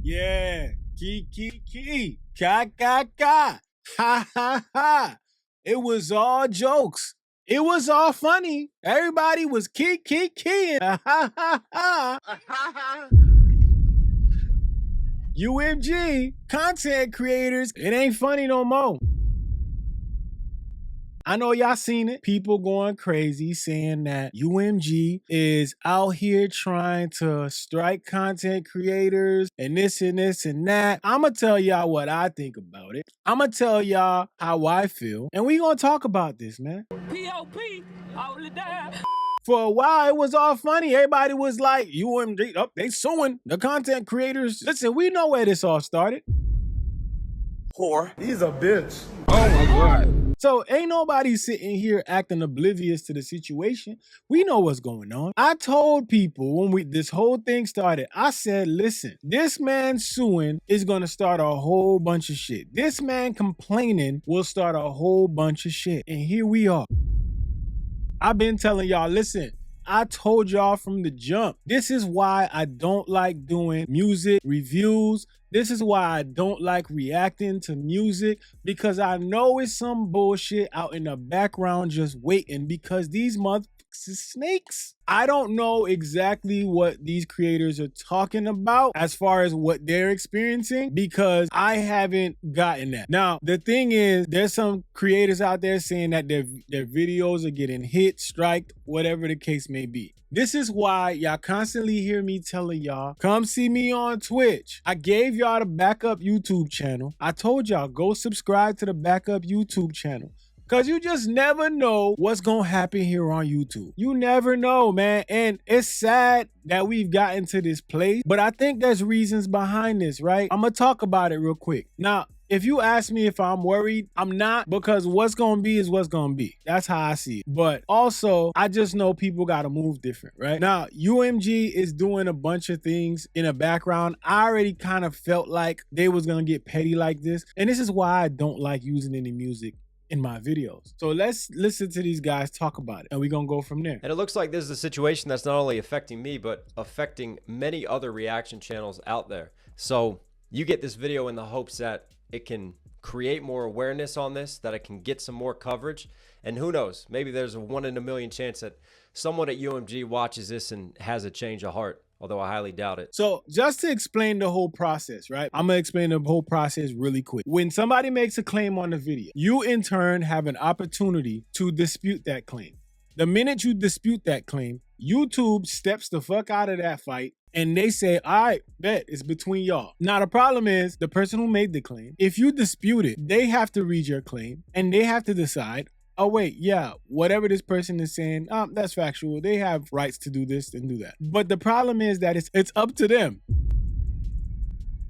Yeah, key, ka, ha ha ha. It was all jokes. It was all funny. Everybody was keying. Ha ha ha. UMG, content creators, it ain't funny no more. I know y'all seen it. People going crazy saying that UMG is out here trying to strike content creators and this and this and that. I'ma tell y'all what I think about it. I'ma tell y'all how I feel. And we gonna talk about this, man. P.O.P. all the time. For a while, it was all funny. Everybody was like, UMG, oh, they suing the content creators. Listen, we know where this all started. Whore. He's a bitch. Oh my God. So ain't nobody sitting here acting oblivious to the situation. We know what's going on. I told people when this whole thing started, I said, listen, this man suing is gonna start a whole bunch of shit. This man complaining will start a whole bunch of shit. And here we are. I've been telling y'all, listen, I told y'all from the jump, this is why I don't like doing music reviews. This is why I don't like reacting to music, because I know it's some bullshit out in the background just waiting, because these motherfuckers is snakes. I don't know exactly what these creators are talking about as far as what they're experiencing, because I haven't gotten that. Now, the thing is, there's some creators out there saying that their videos are getting hit, striked, whatever the case may be. This is why y'all constantly hear me telling y'all, come see me on Twitch. I gave y'all the backup YouTube channel. I told y'all, go subscribe to the backup YouTube channel. Because you just never know what's going to happen here on YouTube. You never know, man. And it's sad that we've gotten to this place, but I think there's reasons behind this, right? I'm going to talk about it real quick. Now, if you ask me if I'm worried, I'm not, because what's going to be is what's going to be. That's how I see it. But also, I just know people got to move different, right? Now, UMG is doing a bunch of things in the background. I already kind of felt like they was going to get petty like this. And this is why I don't like using any music in my videos. So let's listen to these guys talk about it, and we're gonna go from there. And it looks like this is a situation that's not only affecting me, but affecting many other reaction channels out there. So you get this video in the hopes that it can create more awareness on this, that it can get some more coverage. And who knows, maybe there's a 1 in a million chance that someone at UMG watches this and has a change of heart, although I highly doubt it. So just to explain the whole process, right? I'm gonna explain the whole process really quick. When somebody makes a claim on the video, you in turn have an opportunity to dispute that claim. The minute you dispute that claim, YouTube steps the fuck out of that fight and they say, all right, bet, it's between y'all. Now, the problem is the person who made the claim, if you dispute it, they have to read your claim and they have to decide, oh, wait, yeah, whatever this person is saying, that's factual. They have rights to do this and do that. But the problem is that it's up to them.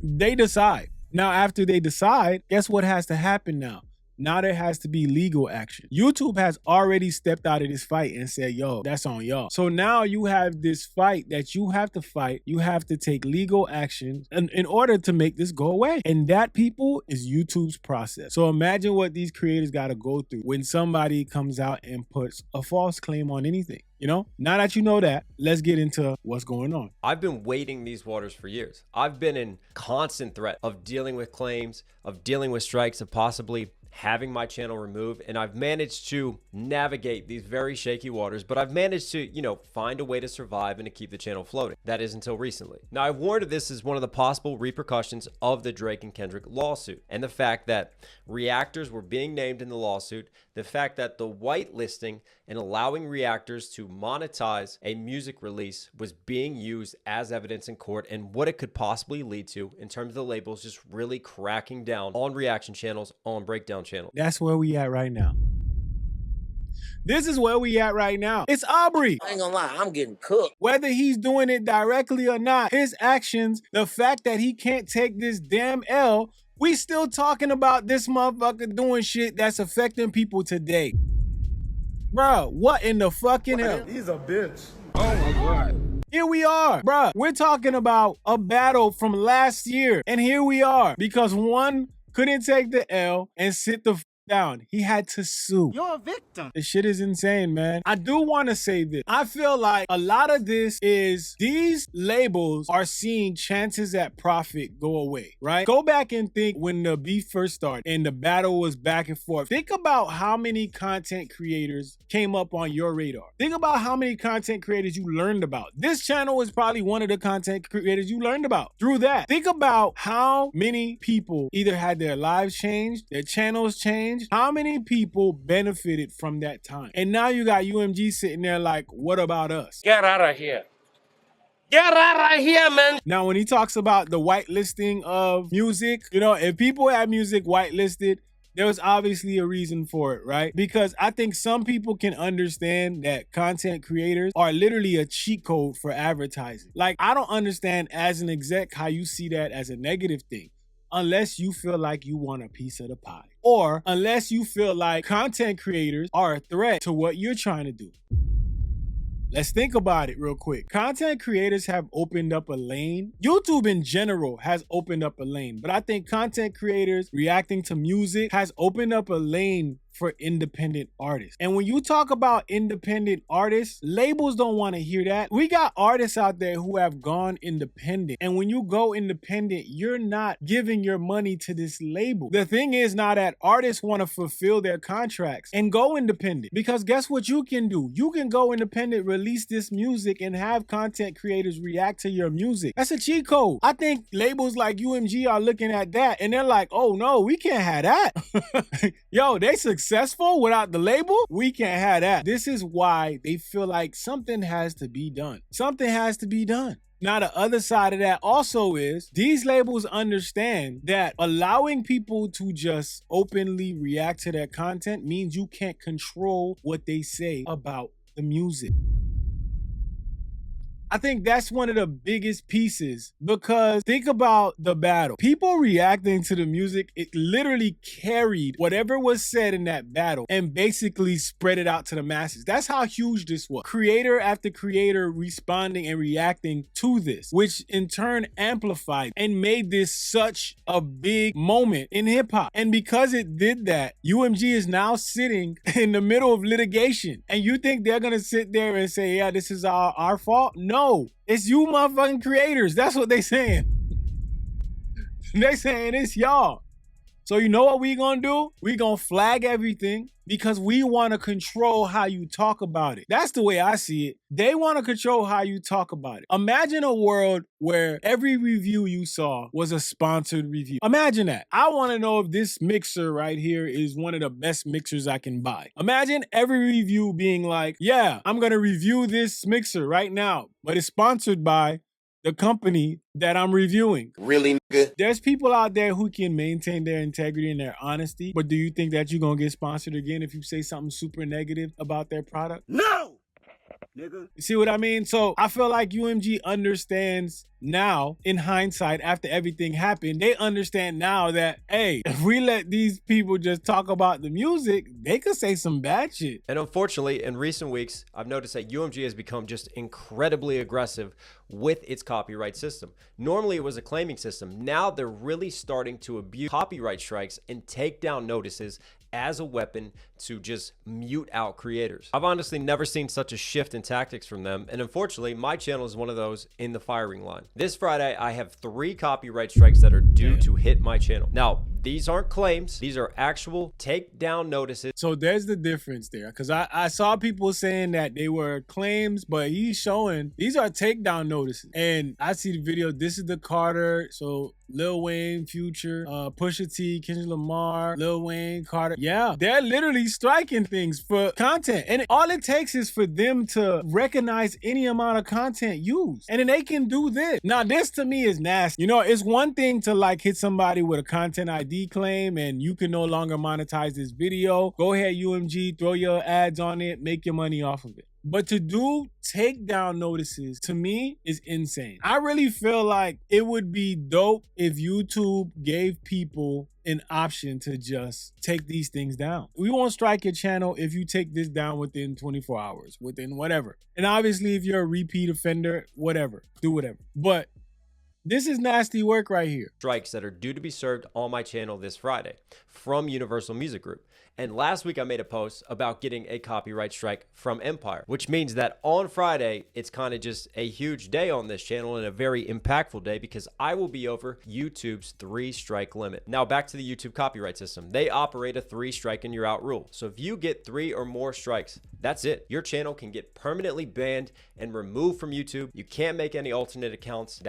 They decide. Now, after they decide, guess what has to happen now? Now there has to be legal action. YouTube has already stepped out of this fight and said, yo, that's on y'all. So now you have this fight that you have to fight. You have to take legal action in order to make this go away. And that, people, is YouTube's process. So imagine what these creators got to go through when somebody comes out and puts a false claim on anything. You know, now that you know that, let's get into what's going on. I've been wading these waters for years. I've been in constant threat of dealing with claims, of dealing with strikes, of possibly having my channel removed, and I've managed to navigate these very shaky waters, but I've managed to, you know, find a way to survive and to keep the channel floating. That is until recently. Now, I've warned this is one of the possible repercussions of the Drake and Kendrick lawsuit, and the fact that reactors were being named in the lawsuit, the fact that the whitelisting and allowing reactors to monetize a music release was being used as evidence in court, and what it could possibly lead to in terms of the labels just really cracking down on reaction channels, on breakdown channels. That's where we at right now. This is where we at right now. It's Aubrey. I ain't gonna lie, I'm getting cooked. Whether he's doing it directly or not, his actions, the fact that he can't take this damn L, we still talking about this motherfucker doing shit that's affecting people today. Bro, what in the fucking hell? He's a bitch. Oh my God. Here we are, bro. We're talking about a battle from last year, and here we are because one couldn't take the L and sit the down. He had to sue. You're a victim. This shit is insane, man. I do want to say this. I feel like a lot of this is these labels are seeing chances at profit go away, right? Go back and think when the beef first started and the battle was back and forth. Think about how many content creators came up on your radar. Think about how many content creators you learned about. This channel is probably one of the content creators you learned about through that. Think about how many people either had their lives changed, their channels changed, how many people benefited from that time. And now you got UMG sitting there like, what about us? Get out of here. Get out of here, man. Now, when he talks about the whitelisting of music, you know, if people have music whitelisted, there was obviously a reason for it, right? Because I think some people can understand that content creators are literally a cheat code for advertising. Like, I don't understand as an exec how you see that as a negative thing, unless you feel like you want a piece of the pie, or unless you feel like content creators are a threat to what you're trying to do. Let's think about it real quick. Content creators have opened up a lane. YouTube in general has opened up a lane, but I think content creators reacting to music has opened up a lane for independent artists. And when you talk about independent artists, labels don't want to hear that. We got artists out there who have gone independent. And when you go independent, you're not giving your money to this label. The thing is now that artists want to fulfill their contracts and go independent. Because guess what you can do? You can go independent, release this music, and have content creators react to your music. That's a cheat code. I think labels like UMG are looking at that and they're like, oh no, we can't have that. Yo, they successful without the label? We can't have that. This is why they feel like something has to be done. Something has to be done. Now, the other side of that also is these labels understand that allowing people to just openly react to their content means you can't control what they say about the music. I think that's one of the biggest pieces, because think about the battle. People reacting to the music, it literally carried whatever was said in that battle and basically spread it out to the masses. That's how huge this was. Creator after creator responding and reacting to this, which in turn amplified and made this such a big moment in hip hop. And because it did that, UMG is now sitting in the middle of litigation. And you think they're gonna sit there and say, yeah, this is our fault? No. It's you motherfucking creators. That's what they saying. They saying it's y'all. So you know what we gonna do? We gonna flag everything because we want to control how you talk about it. That's the way I see it. They want to control how you talk about it. Imagine a world where every review you saw was a sponsored review. Imagine that. I want to know if this mixer right here is one of the best mixers I can buy. Imagine every review being like, yeah, I'm going to review this mixer right now, but it's sponsored by the company that I'm reviewing. Really, nigga? There's people out there who can maintain their integrity and their honesty, but do you think that you're gonna get sponsored again if you say something super negative about their product? No, nigga. You see what I mean? So I feel like UMG understands now, in hindsight, after everything happened, they understand now that, hey, if we let these people just talk about the music, they could say some bad shit. And unfortunately, in recent weeks, I've noticed that UMG has become just incredibly aggressive with its copyright system. Normally, it was a claiming system. Now they're really starting to abuse copyright strikes and take down notices as a weapon to just mute out creators. I've honestly never seen such a shift in tactics from them, and unfortunately, my channel is one of those in the firing line. This Friday, I have 3 copyright strikes that are due to hit my channel. Now, these aren't claims. These are actual takedown notices. So there's the difference there, because I saw people saying that they were claims, but he's showing these are takedown notices. And I see the video. This is the Carter. So Lil Wayne, Future, Pusha T, Kendrick Lamar, Lil Wayne, Carter. Yeah, they're literally striking things for content. And all it takes is for them to recognize any amount of content used. And then they can do this. Now, this to me is nasty. You know, it's one thing to like hit somebody with a content ID claim and you can no longer monetize this video. Go ahead, UMG, throw your ads on it, make your money off of it. But to do takedown notices, to me, is insane. I really feel like it would be dope if YouTube gave people an option to just take these things down. We won't strike your channel if you take this down within 24 hours, within whatever. And obviously, if you're a repeat offender, whatever, do whatever. But This is nasty work right here. Strikes that are due to be served on my channel this Friday from Universal Music Group. And last week I made a post about getting a copyright strike from Empire, which means that on Friday, it's kind of just a huge day on this channel and a very impactful day because I will be over YouTube's 3-strike limit. Now back to the YouTube copyright system. They operate a 3-strike and you're out rule. So if you get 3 or more strikes, that's it. Your channel can get permanently banned and removed from YouTube. You can't make any alternate accounts.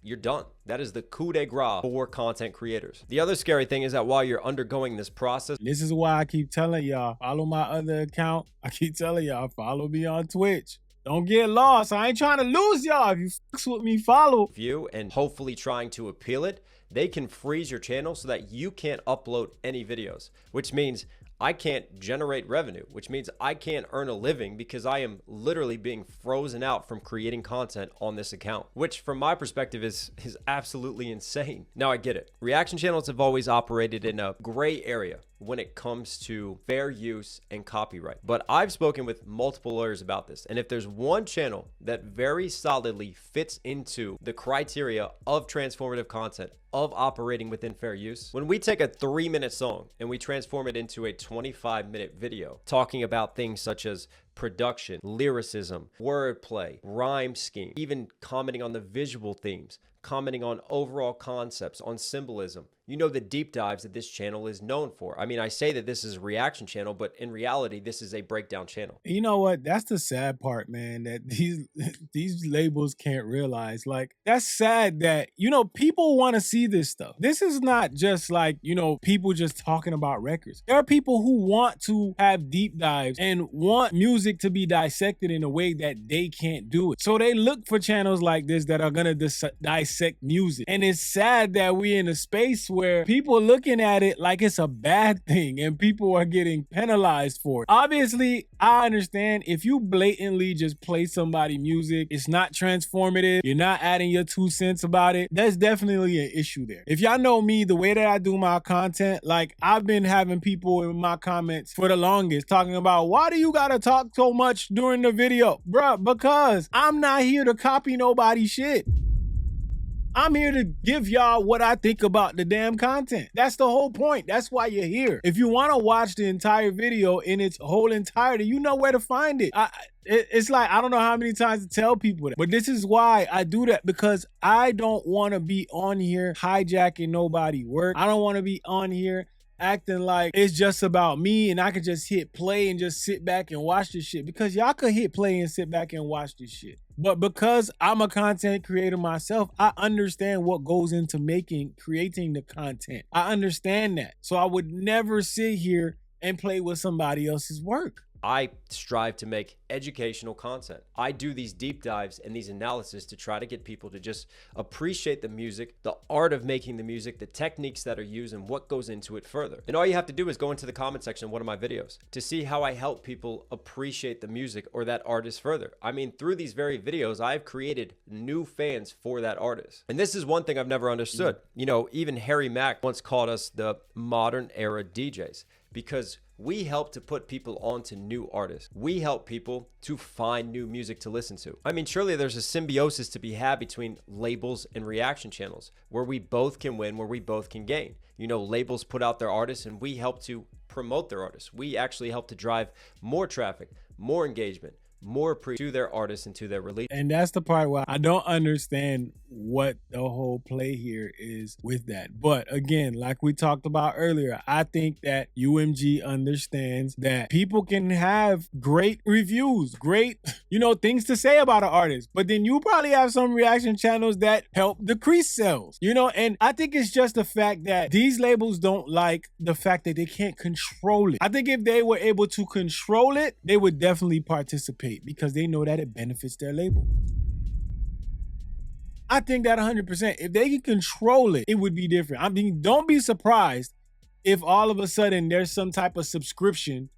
You're done. That is the coup de grace for content creators. The other scary thing is that while you're undergoing this process, this is why I keep telling y'all, follow my other account. I keep telling y'all, follow me on Twitch. Don't get lost. I ain't trying to lose y'all. If you fucks with me, follow. View and hopefully trying to appeal it, they can freeze your channel so that you can't upload any videos, which means I can't generate revenue, which means I can't earn a living because I am literally being frozen out from creating content on this account, which from my perspective is absolutely insane. Now I get it. Reaction channels have always operated in a gray area when it comes to fair use and copyright. But I've spoken with multiple lawyers about this. And if there's one channel that very solidly fits into the criteria of transformative content, of operating within fair use, when we take a 3-minute song and we transform it into a 25-minute video, talking about things such as production, lyricism, wordplay, rhyme scheme, even commenting on the visual themes, commenting on overall concepts, on symbolism. You know the deep dives that this channel is known for. I mean, I say that this is a reaction channel, but in reality, this is a breakdown channel. You know what? That's the sad part, man, that these labels can't realize. Like, that's sad that, people want to see this stuff. This is not just like, people just talking about records. There are people who want to have deep dives and want music to be dissected in a way that they can't do it. So they look for channels like this that are going to dissect music. And it's sad that we're in a space where people are looking at it like it's a bad thing and people are getting penalized for it. Obviously, I understand if you blatantly just play somebody music, it's not transformative, you're not adding your 2 cents about it, there's definitely an issue there. If y'all know me, the way that I do my content, like I've been having people in my comments for the longest talking about, why do you gotta talk so much during the video? Bruh, because I'm not here to copy nobody's shit. I'm here to give y'all what I think about the damn content. That's the whole point. That's why you're here. If you want to watch the entire video in its whole entirety, you know where to find it. It's like, I don't know how many times to tell people that, but this is why I do that, because I don't want to be on here hijacking nobody's work. I don't want to be on here acting like it's just about me and I could just hit play and just sit back and watch this shit, because y'all could hit play and sit back and watch this shit. But because I'm a content creator myself, I understand what goes into creating the content. I understand that. So I would never sit here and play with somebody else's work. I strive to make educational content. I do these deep dives and these analysis to try to get people to just appreciate the music, the art of making the music, the techniques that are used, and what goes into it further. And all you have to do is go into the comment section of one of my videos to see how I help people appreciate the music or that artist further. I mean, through these very videos, I've created new fans for that artist. And this is one thing I've never understood. Even Harry Mack once called us the modern era DJs, because we help to put people onto new artists. We help people to find new music to listen to. I mean, surely there's a symbiosis to be had between labels and reaction channels where we both can win, where we both can gain. Labels put out their artists and we help to promote their artists. We actually help to drive more traffic, more engagement, more to their artists and to their release. And that's the part where I don't understand what the whole play here is with that. But again, like we talked about earlier, I think that UMG understands that people can have great reviews, great, things to say about an artist, but then you probably have some reaction channels that help decrease sales, and I think it's just the fact that these labels don't like the fact that they can't control it. I think if they were able to control it, they would definitely participate because they know that it benefits their label. I think that 100%. If they can control it, it would be different. I mean, don't be surprised if all of a sudden there's some type of subscription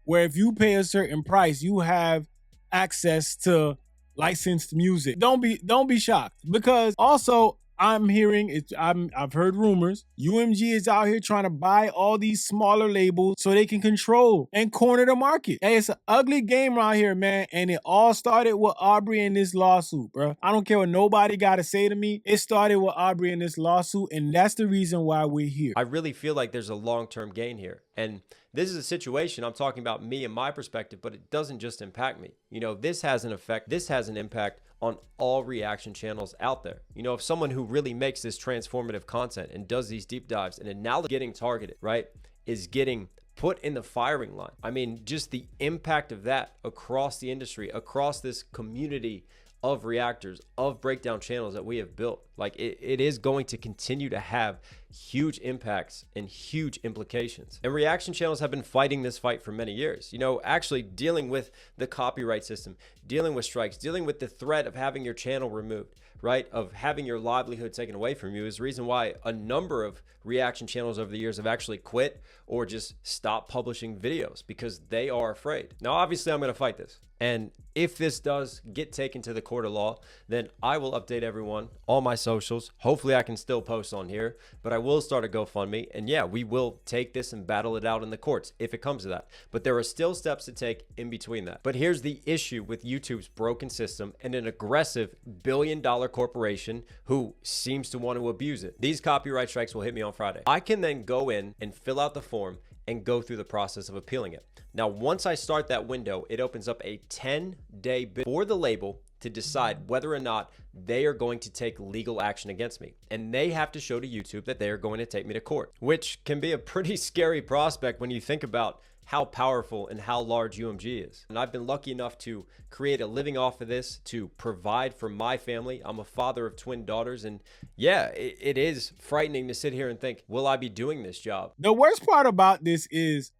where if you pay a certain price, you have access to licensed music. Don't be shocked, because also I'm hearing, I've heard rumors, UMG is out here trying to buy all these smaller labels so they can control and corner the market. Hey, it's an ugly game around here, man, and it all started with Aubrey and this lawsuit, bro. I don't care what nobody got to say to me. It started with Aubrey and this lawsuit, and that's the reason why we're here. I really feel like there's a long-term gain here. And this is a situation, I'm talking about me and my perspective, but it doesn't just impact me. You know, this has an effect, this has an impact on all reaction channels out there. You know, if someone who really makes this transformative content and does these deep dives and now getting targeted, right, is getting put in the firing line. I mean, just the impact of that across the industry, across this community of reactors, of breakdown channels that we have built. Like it is going to continue to have huge impacts and huge implications. And reaction channels have been fighting this fight for many years. You know, actually dealing with the copyright system, dealing with strikes, dealing with the threat of having your channel removed, right? Of having your livelihood taken away from you is the reason why a number of reaction channels over the years have actually quit or just stopped publishing videos because they are afraid. Now, obviously I'm going to fight this. And if this does get taken to the court of law, then I will update everyone, all my socials. Hopefully I can still post on here, but I will start a GoFundMe. And yeah, we will take this and battle it out in the courts if it comes to that. But there are still steps to take in between that. But here's the issue with YouTube's broken system and an aggressive billion-dollar corporation who seems to want to abuse it. These copyright strikes will hit me on Friday. I can then go in and fill out the form and go through the process of appealing it. Now, once I start that window, it opens up a 10-day bid for the label to decide whether or not they are going to take legal action against me. And they have to show to YouTube that they are going to take me to court, which can be a pretty scary prospect when you think about how powerful and how large UMG is. And I've been lucky enough to create a living off of this, to provide for my family. I'm a father of twin daughters. And yeah, it is frightening to sit here and think, will I be doing this job? The worst part about this is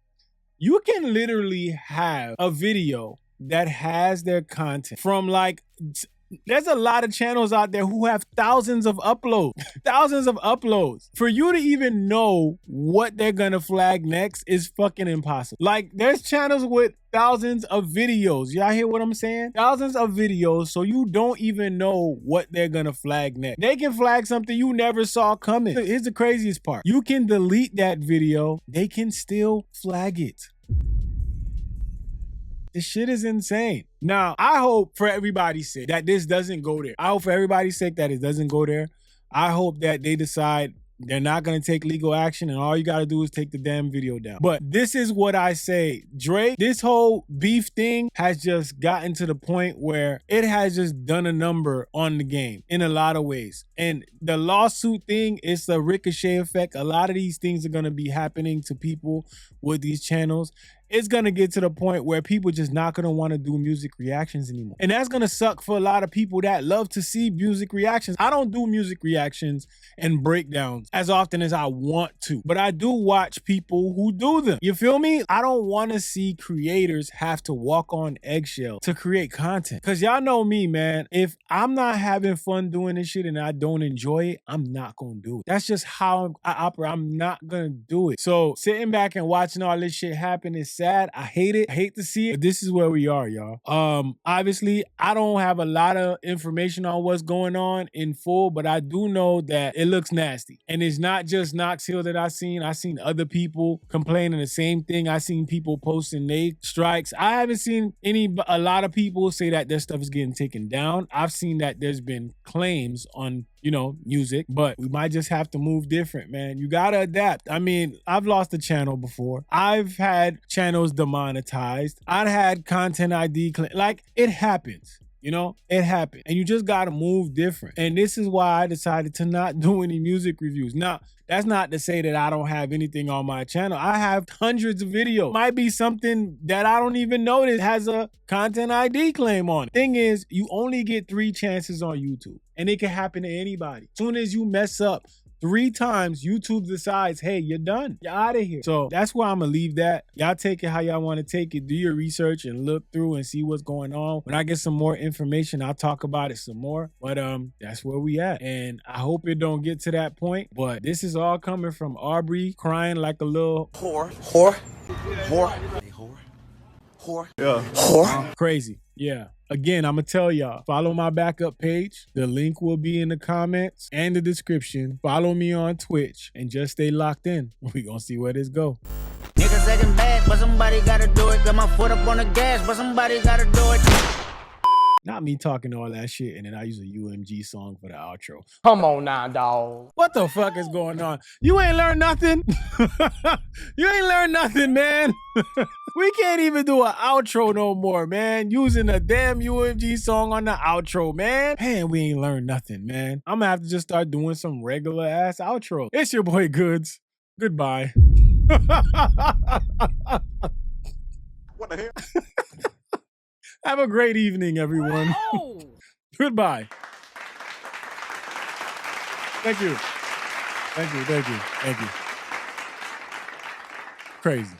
you can literally have a video that has their content from like, there's a lot of channels out there who have thousands of uploads, thousands of uploads. For you to even know what they're gonna flag next is fucking impossible. Like there's channels with thousands of videos. Y'all hear what I'm saying? Thousands of videos, so you don't even know what they're gonna flag next. They can flag something you never saw coming. Here's the craziest part. You can delete that video, they can still flag it. This shit is insane. Now, I hope for everybody's sake that this doesn't go there. I hope for everybody's sake that it doesn't go there. I hope that they decide they're not going to take legal action and all you got to do is take the damn video down. But this is what I say. Drake, this whole beef thing has just gotten to the point where it has just done a number on the game in a lot of ways. And the lawsuit thing, it's a ricochet effect. A lot of these things are going to be happening to people with these channels. It's going to get to the point where people just not going to want to do music reactions anymore. And that's going to suck for a lot of people that love to see music reactions. I don't do music reactions and breakdowns as often as I want to, but I do watch people who do them. You feel me? I don't want to see creators have to walk on eggshells to create content. Because y'all know me, man. If I'm not having fun doing this shit and I don't enjoy it, I'm not going to do it. That's just how I operate. I'm not going to do it. So sitting back and watching all this shit happen is sad. I hate it. I hate to see it. But this is where we are, y'all. Obviously, I don't have a lot of information on what's going on in full, but I do know that it looks nasty. And it's not just Knox Hill that I've seen other people complaining the same thing. I seen people posting they strikes. I haven't seen a lot of people say that their stuff is getting taken down. I've seen that there's been claims on music, but we might just have to move different, man. You gotta adapt. I mean, I've lost a channel before. I've had channels demonetized. I've had content ID like it happens. It happened. And you just got to move different. And this is why I decided to not do any music reviews. Now, that's not to say that I don't have anything on my channel. I have hundreds of videos. Might be something that I don't even notice has a content ID claim on it. Thing is, you only get 3 chances on YouTube. And it can happen to anybody. As soon as you mess up 3 times, YouTube decides, hey, you're done. You're out of here. So that's where I'm going to leave that. Y'all take it how y'all want to take it. Do your research and look through and see what's going on. When I get some more information, I'll talk about it some more. But that's where we at. And I hope it don't get to that point. But this is all coming from Aubrey crying like a little whore. Yeah. Whore. Crazy. Yeah. Again, I'm going to tell y'all, follow my backup page. The link will be in the comments and the description. Follow me on Twitch and just stay locked in. We going to see where this go. Niggas acting bad, but somebody gotta do it. Got my foot up on the gas, but somebody gotta do it. Not me talking all that shit, and then I use a UMG song for the outro. Come on now, dog. What the fuck is going on? You ain't learned nothing? You ain't learned nothing, man. We can't even do an outro no more, man. Using a damn UMG song on the outro, man. Man, we ain't learned nothing, man. I'm gonna have to just start doing some regular ass outro. It's your boy Goods. Goodbye. What the hell? Have a great evening, everyone. Oh. Goodbye. Thank you. Thank you. Thank you. Thank you. Crazy.